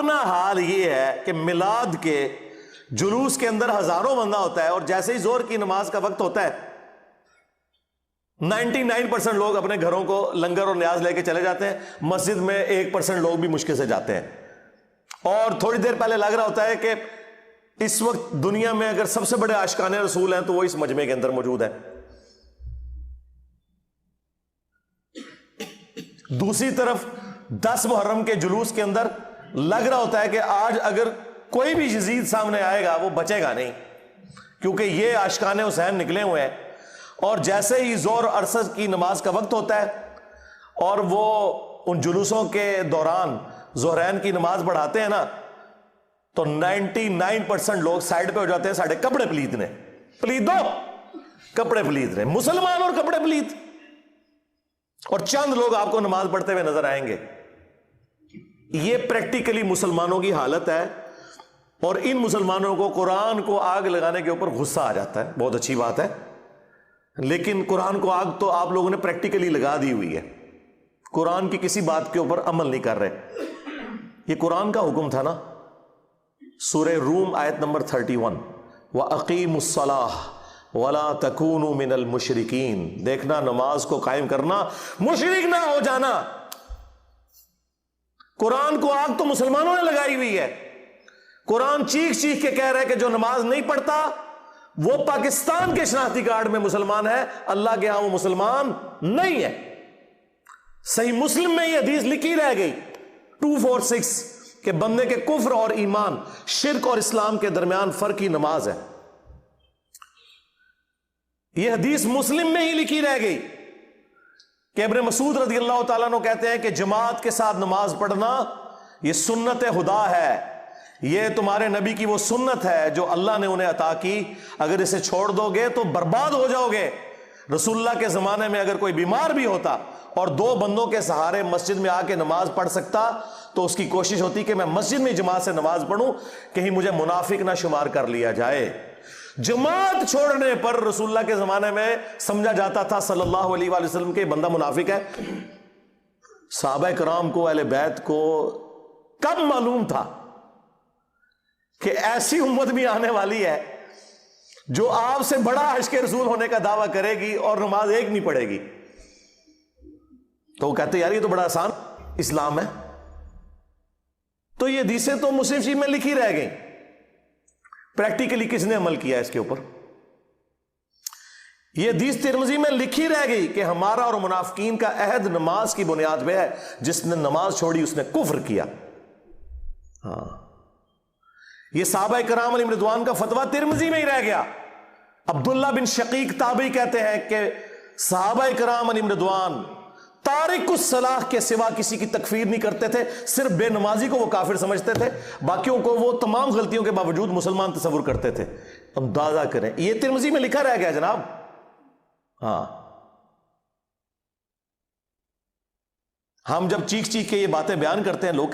اپنا حال یہ ہے کہ میلاد کے جلوس کے اندر ہزاروں بندہ ہوتا ہے، اور جیسے ہی زور کی نماز کا وقت ہوتا ہے 99% لوگ اپنے گھروں کو لنگر اور نیاز لے کے چلے جاتے ہیں، مسجد میں 1% لوگ بھی مشکل سے جاتے ہیں، اور تھوڑی دیر پہلے لگ رہا ہوتا ہے کہ اس وقت دنیا میں اگر سب سے بڑے عاشقان رسول ہیں تو وہ اس مجمع کے اندر موجود ہے۔ دوسری طرف 10 محرم کے جلوس کے اندر لگ رہا ہوتا ہے کہ آج اگر کوئی بھی یزید سامنے آئے گا وہ بچے گا نہیں، کیونکہ یہ عاشقان حسین نکلے ہوئے ہیں۔ اور جیسے ہی ظہر اور عصر کی نماز کا وقت ہوتا ہے اور وہ ان جلوسوں کے دوران ظہرین کی نماز پڑھاتے ہیں نا، تو 99% لوگ سائڈ پہ ہو جاتے ہیں، ساڑھے کپڑے پلیتنے، پلیت دو کپڑے پلیتنے، مسلمان اور کپڑے پلیت، اور چند لوگ آپ کو نماز پڑھتے ہوئے نظر آئیں گے۔ یہ پریکٹیکلی مسلمانوں کی حالت ہے، اور ان مسلمانوں کو قرآن کو آگ لگانے کے اوپر غصہ آ جاتا ہے۔ بہت اچھی بات ہے، لیکن قرآن کو آگ تو آپ لوگوں نے پریکٹیکلی لگا دی ہوئی ہے، قرآن کی کسی بات کے اوپر عمل نہیں کر رہے۔ یہ قرآن کا حکم تھا نا، سورہ روم آیت نمبر 31، وَأَقِيمُوا الصَّلَاةَ وَلَا تَكُونُوا مِنَ الْمُشْرِكِينَ، دیکھنا نماز کو قائم کرنا، مشرک نہ ہو جانا۔ قرآن کو آگ تو مسلمانوں نے لگائی ہوئی ہے۔ قرآن چیخ چیخ کے کہہ رہا ہے کہ جو نماز نہیں پڑھتا وہ پاکستان کے شناختی کارڈ میں مسلمان ہے، اللہ کے ہاں وہ مسلمان نہیں ہے۔ صحیح مسلم میں یہ حدیث لکھی رہ گئی 246 کہ بندے کے کفر اور ایمان، شرک اور اسلام کے درمیان فرق ہی نماز ہے۔ یہ حدیث مسلم میں ہی لکھی رہ گئی کہ ابن مسعود رضی اللہ تعالیٰ عنہ کہتے ہیں کہ جماعت کے ساتھ نماز پڑھنا یہ سنت خدا ہے، یہ تمہارے نبی کی وہ سنت ہے جو اللہ نے انہیں عطا کی، اگر اسے چھوڑ دو گے تو برباد ہو جاؤ گے۔ رسول اللہ کے زمانے میں اگر کوئی بیمار بھی ہوتا اور 2 بندوں کے سہارے مسجد میں آ کے نماز پڑھ سکتا تو اس کی کوشش ہوتی کہ میں مسجد میں جماعت سے نماز پڑھوں، کہیں مجھے منافق نہ شمار کر لیا جائے۔ جماعت چھوڑنے پر رسول اللہ کے زمانے میں سمجھا جاتا تھا صلی اللہ علیہ وآلہ وسلم کہ بندہ منافق ہے۔ صحابہ کرام کو، اہل بیت کو کب معلوم تھا کہ ایسی امت بھی آنے والی ہے جو آپ سے بڑا عشق رسول ہونے کا دعویٰ کرے گی اور نماز ایک نہیں پڑھے گی؟ تو وہ کہتے یار یہ تو بڑا آسان اسلام ہے۔ تو یہ حدیثیں تو مسلم شریف میں لکھی رہ گئیں، پریکٹیکلی کس نے عمل کیا اس کے اوپر؟ یہ حدیث ترمذی میں لکھی رہ گئی کہ ہمارا اور منافقین کا عہد نماز کی بنیاد پہ ہے، جس نے نماز چھوڑی اس نے کفر کیا۔ ہاں، یہ صحابہ کرام علیہم رضوان کا فتویٰ ترمذی میں ہی رہ گیا۔ عبداللہ بن شقیق تابعی کہتے ہیں کہ صحابہ کرام علیہم رضوان تارک الصلاح کے سوا کسی کی تکفیر نہیں کرتے تھے، صرف بے نمازی کو وہ کافر سمجھتے تھے، باقیوں کو وہ تمام غلطیوں کے باوجود مسلمان تصور کرتے تھے۔ اندازہ کریں، یہ ترمذی میں لکھا رہ گیا جناب۔ ہاں، ہم جب چیخ چیخ کے یہ باتیں بیان کرتے ہیں لوگ